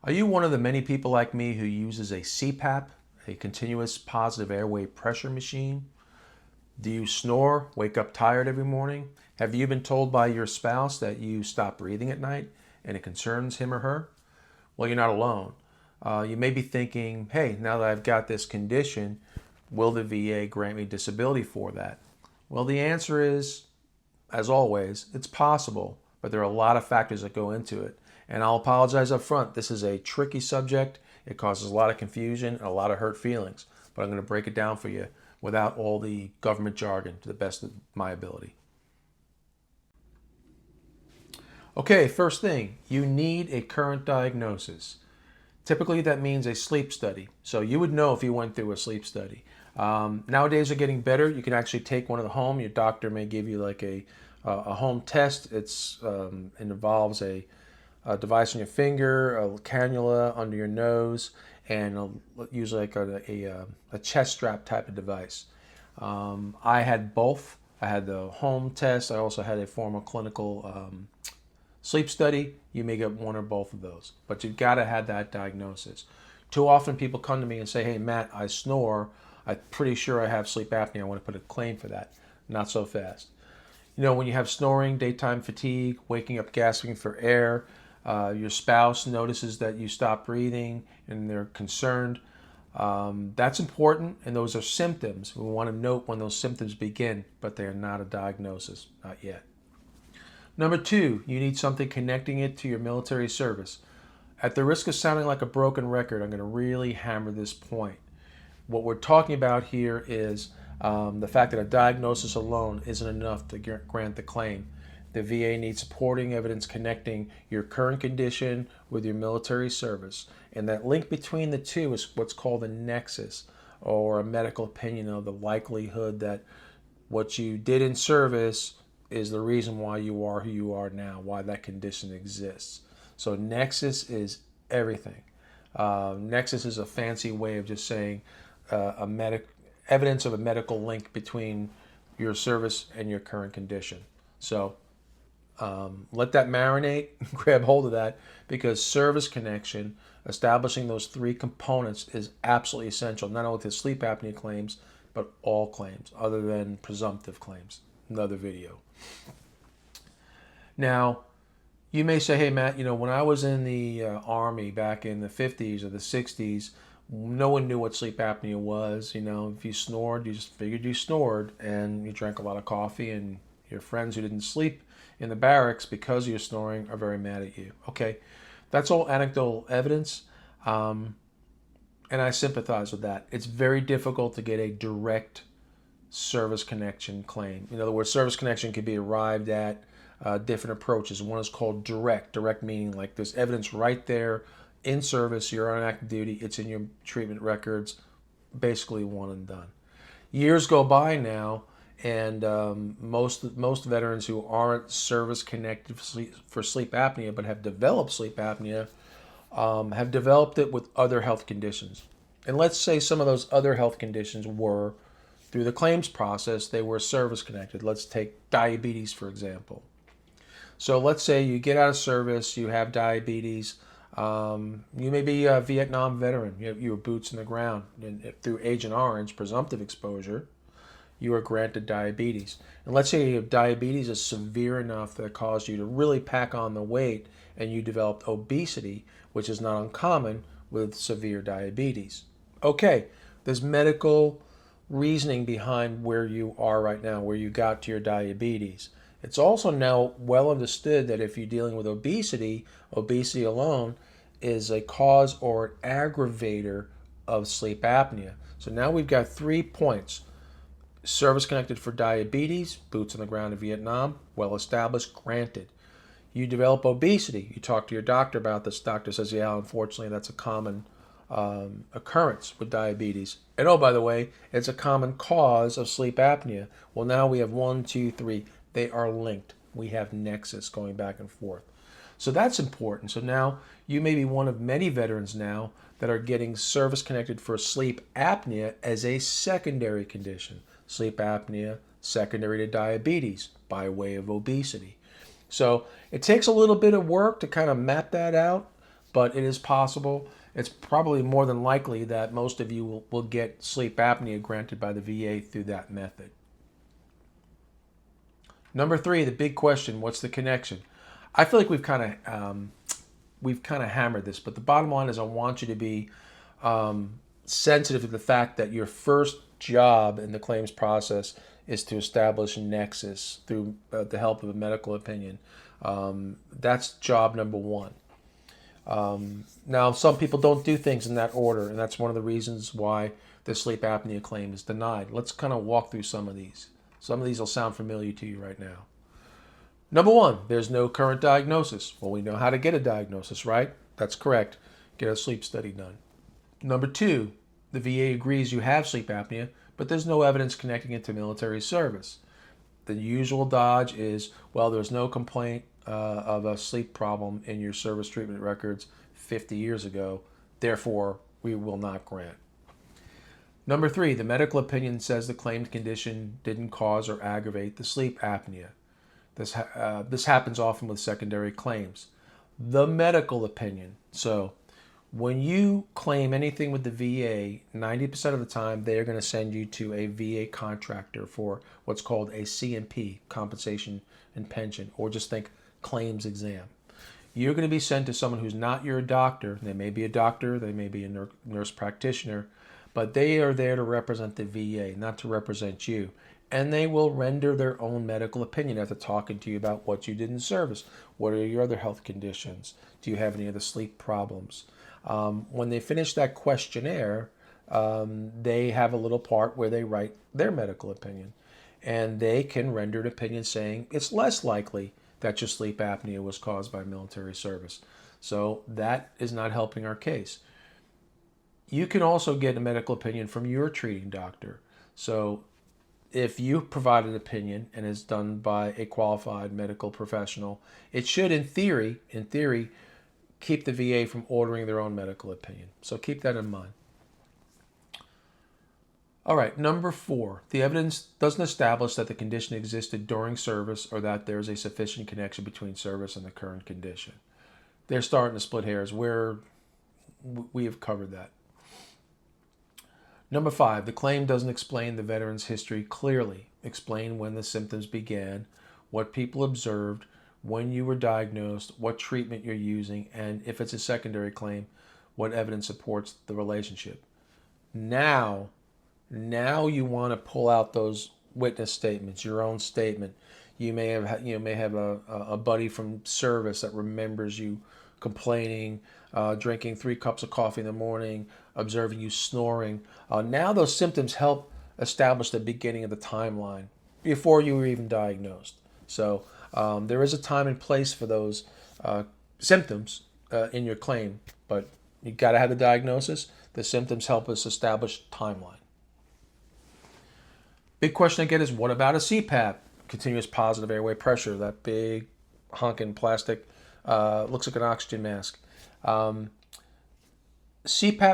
Are you one of the many people like me who uses a CPAP, a continuous positive airway pressure machine? Do you snore, wake up tired every morning? Have you been told by your spouse that you stop breathing at night and it concerns him or her? Well, you're not alone. You may be thinking, hey, now that I've got this condition, will the VA grant me disability for that? Well, the answer is, as always, it's possible, but there are a lot of factors that go into it. And I'll apologize up front. This is a tricky subject. It causes a lot of confusion and a lot of hurt feelings. But I'm going to break it down for you without all the government jargon to the best of my ability. Okay, first thing, you need a current diagnosis. Typically, that means a sleep study. So you would know if you went through a sleep study. Nowadays, they're getting better. You can actually take one of the home. Your doctor may give you like a home test. It involves a device on your finger, a cannula under your nose, and usually like a chest strap type of device. I had both. I had the home test. I also had a formal clinical sleep study. You may get one or both of those, but you've got to have that diagnosis. Too often people come to me and say, hey, Matt, I snore. I'm pretty sure I have sleep apnea. I want to put a claim for that. Not so fast. You know, when you have snoring, daytime fatigue, waking up gasping for air, your spouse notices that you stop breathing and they're concerned. That's important, and those are symptoms. We want to note when those symptoms begin, but they are not a diagnosis, not yet. Number two, you need something connecting it to your military service. At the risk of sounding like a broken record, I'm going to really hammer this point. What we're talking about here is the fact that a diagnosis alone isn't enough to grant the claim. The VA needs supporting evidence connecting your current condition with your military service. And that link between the two is what's called a nexus, or a medical opinion of the likelihood that what you did in service is the reason why you are who you are now, why that condition exists. So nexus is everything. Nexus is a fancy way of just saying evidence of a medical link between your service and your current condition. So let that marinate, grab hold of that, because service connection, establishing those three components, is absolutely essential, not only to sleep apnea claims, but all claims other than presumptive claims. Another video. Now, you may say, hey, Matt, when I was in the Army back in the 50s or the 60s, no one knew what sleep apnea was. If you snored, you just figured you snored, and you drank a lot of coffee, and your friends who didn't sleep in the barracks because of your snoring are very mad at you. Okay, that's all anecdotal evidence, and I sympathize with that. It's very difficult to get a direct service connection claim. In other words, service connection can be arrived at different approaches. One is called direct meaning like there's evidence right there in service, you're on active duty, it's in your treatment records, basically one and done. Years go by now, and most veterans who aren't service connected for sleep apnea but have developed sleep apnea have developed it with other health conditions. And let's say some of those other health conditions were, through the claims process, they were service connected. Let's take diabetes, for example. So let's say you get out of service, you have diabetes. You may be a Vietnam veteran. You were boots in the ground. And through Agent Orange, presumptive exposure, you are granted diabetes. And let's say your diabetes is severe enough that it caused you to really pack on the weight, and you developed obesity, which is not uncommon with severe diabetes. Okay, there's medical reasoning behind where you are right now, where you got to your diabetes. It's also now well understood that if you're dealing with obesity, obesity alone is a cause or an aggravator of sleep apnea. So now we've got 3 points. Service connected for diabetes, boots on the ground in Vietnam, well established, granted. You develop obesity. You talk to your doctor about this. Doctor says, yeah, unfortunately, that's a common occurrence with diabetes. And oh, by the way, it's a common cause of sleep apnea. Well, now we have 1, 2, 3. They are linked. We have nexus going back and forth. So that's important. So now you may be one of many veterans now that are getting service connected for sleep apnea as a secondary condition. Sleep apnea secondary to diabetes by way of obesity. So it takes a little bit of work to kind of map that out, but it is possible. It's probably more than likely that most of you will get sleep apnea granted by the VA through that method. Number 3, the big question: what's the connection? I feel like we've kind of hammered this, but the bottom line is I want you to be sensitive to the fact that your first job in the claims process is to establish a nexus through the help of a medical opinion. That's job number 1. Now, some people don't do things in that order, and that's one of the reasons why the sleep apnea claim is denied. Let's kind of walk through some of these. Some of these will sound familiar to you right now. Number 1, there's no current diagnosis. Well, we know how to get a diagnosis, right? That's correct. Get a sleep study done. Number 2, the VA agrees you have sleep apnea, but there's no evidence connecting it to military service. The usual dodge is, well, there's no complaint of a sleep problem in your service treatment records 50 years ago, therefore we will not grant. Number 3, the medical opinion says the claimed condition didn't cause or aggravate the sleep apnea. This happens often with secondary claims. The medical opinion. So when you claim anything with the VA, 90% of the time they are going to send you to a VA contractor for what's called a C&P, compensation and pension, or just think claims exam. You're going to be sent to someone who's not your doctor. They may be a doctor, they may be a nurse practitioner, but they are there to represent the VA, not to represent you. And they will render their own medical opinion after talking to you about what you did in service. What are your other health conditions? Do you have any other sleep problems? When they finish that questionnaire, they have a little part where they write their medical opinion. And they can render an opinion saying it's less likely that your sleep apnea was caused by military service. So that is not helping our case. You can also get a medical opinion from your treating doctor. So if you provide an opinion and it's done by a qualified medical professional, it should, in theory, keep the VA from ordering their own medical opinion. So keep that in mind. All right, number 4, the evidence doesn't establish that the condition existed during service or that there's a sufficient connection between service and the current condition. They're starting to split hairs. We have covered that. Number 5, the claim doesn't explain the veteran's history clearly. Explain when the symptoms began, what people observed, when you were diagnosed, what treatment you're using, and if it's a secondary claim, what evidence supports the relationship. Now you want to pull out those witness statements, your own statement. You may have a buddy from service that remembers you complaining, drinking 3 cups of coffee in the morning, observing you snoring. Now those symptoms help establish the beginning of the timeline before you were even diagnosed. So there is a time and place for those symptoms in your claim, but you got to have the diagnosis. The symptoms help us establish timeline. Big question I get is, what about a CPAP? Continuous positive airway pressure, that big honking plastic, looks like an oxygen mask. CPAP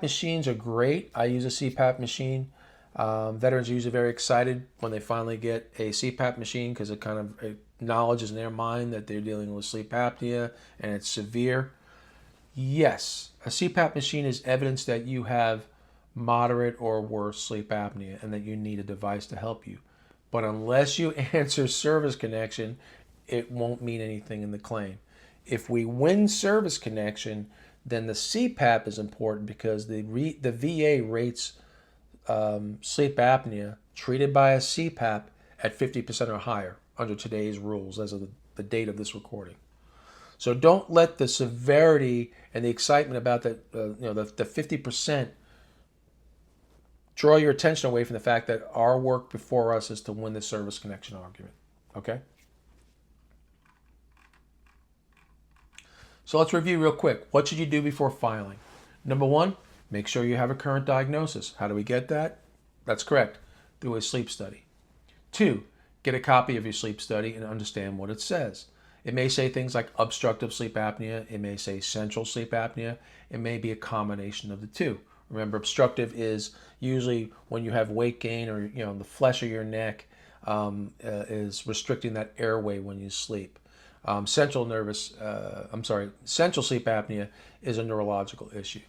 machines are great. I use a CPAP machine. Veterans are usually very excited when they finally get a CPAP machine because it kind of acknowledges in their mind that they're dealing with sleep apnea and it's severe. Yes, a CPAP machine is evidence that you have moderate or worse sleep apnea and that you need a device to help you. But unless you answer service connection, it won't mean anything in the claim. If we win service connection, then the CPAP is important because the VA rates sleep apnea treated by a CPAP at 50% or higher under today's rules as of the date of this recording. So don't let the severity and the excitement about the 50% draw your attention away from the fact that our work before us is to win the service connection argument. Okay? So let's review real quick. What should you do before filing? Number 1, make sure you have a current diagnosis. How do we get that? That's correct, through a sleep study. 2, get a copy of your sleep study and understand what it says. It may say things like obstructive sleep apnea. It may say central sleep apnea. It may be a combination of the two. Remember, obstructive is usually when you have weight gain or the flesh of your neck is restricting that airway when you sleep. Central sleep apnea is a neurological issue.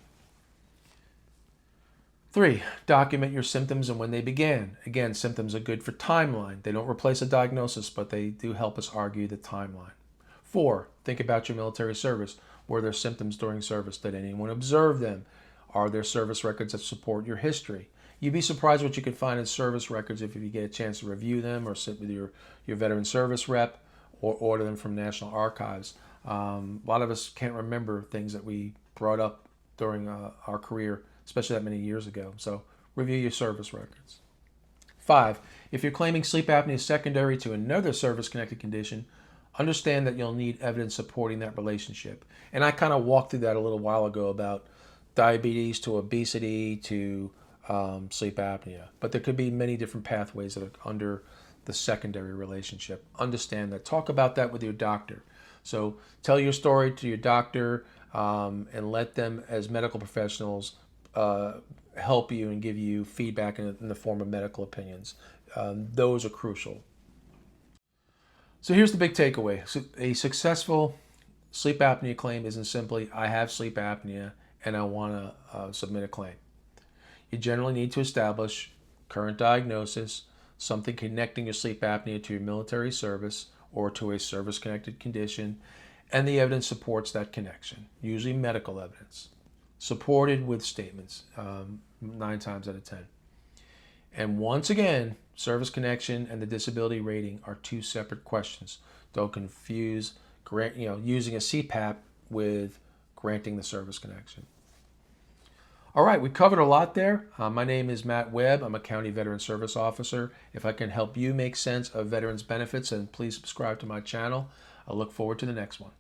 3, document your symptoms and when they began. Again, symptoms are good for timeline. They don't replace a diagnosis, but they do help us argue the timeline. 4, think about your military service. Were there symptoms during service? Did anyone observe them? Are there service records that support your history? You'd be surprised what you can find in service records if you get a chance to review them or sit with your veteran service rep or order them from National Archives. A lot of us can't remember things that we brought up during our career, especially that many years ago. So review your service records. 5, if you're claiming sleep apnea is secondary to another service-connected condition, understand that you'll need evidence supporting that relationship. And I kind of walked through that a little while ago about diabetes to obesity to sleep apnea. But there could be many different pathways that are under the secondary relationship. Understand that. Talk about that with your doctor. So tell your story to your doctor and let them, as medical professionals, help you and give you feedback in the form of medical opinions. Those are crucial. So here's the big takeaway. So a successful sleep apnea claim isn't simply, I have sleep apnea and I want to submit a claim. You generally need to establish current diagnosis, something connecting your sleep apnea to your military service or to a service-connected condition, and the evidence supports that connection, usually medical evidence, supported with statements 9 times out of 10. And once again, service connection and the disability rating are 2 separate questions. Don't confuse using a CPAP with granting the service connection. All right, we covered a lot there. My name is Matt Webb. I'm a County Veteran Service Officer. If I can help you make sense of veterans benefits, then please subscribe to my channel. I look forward to the next one.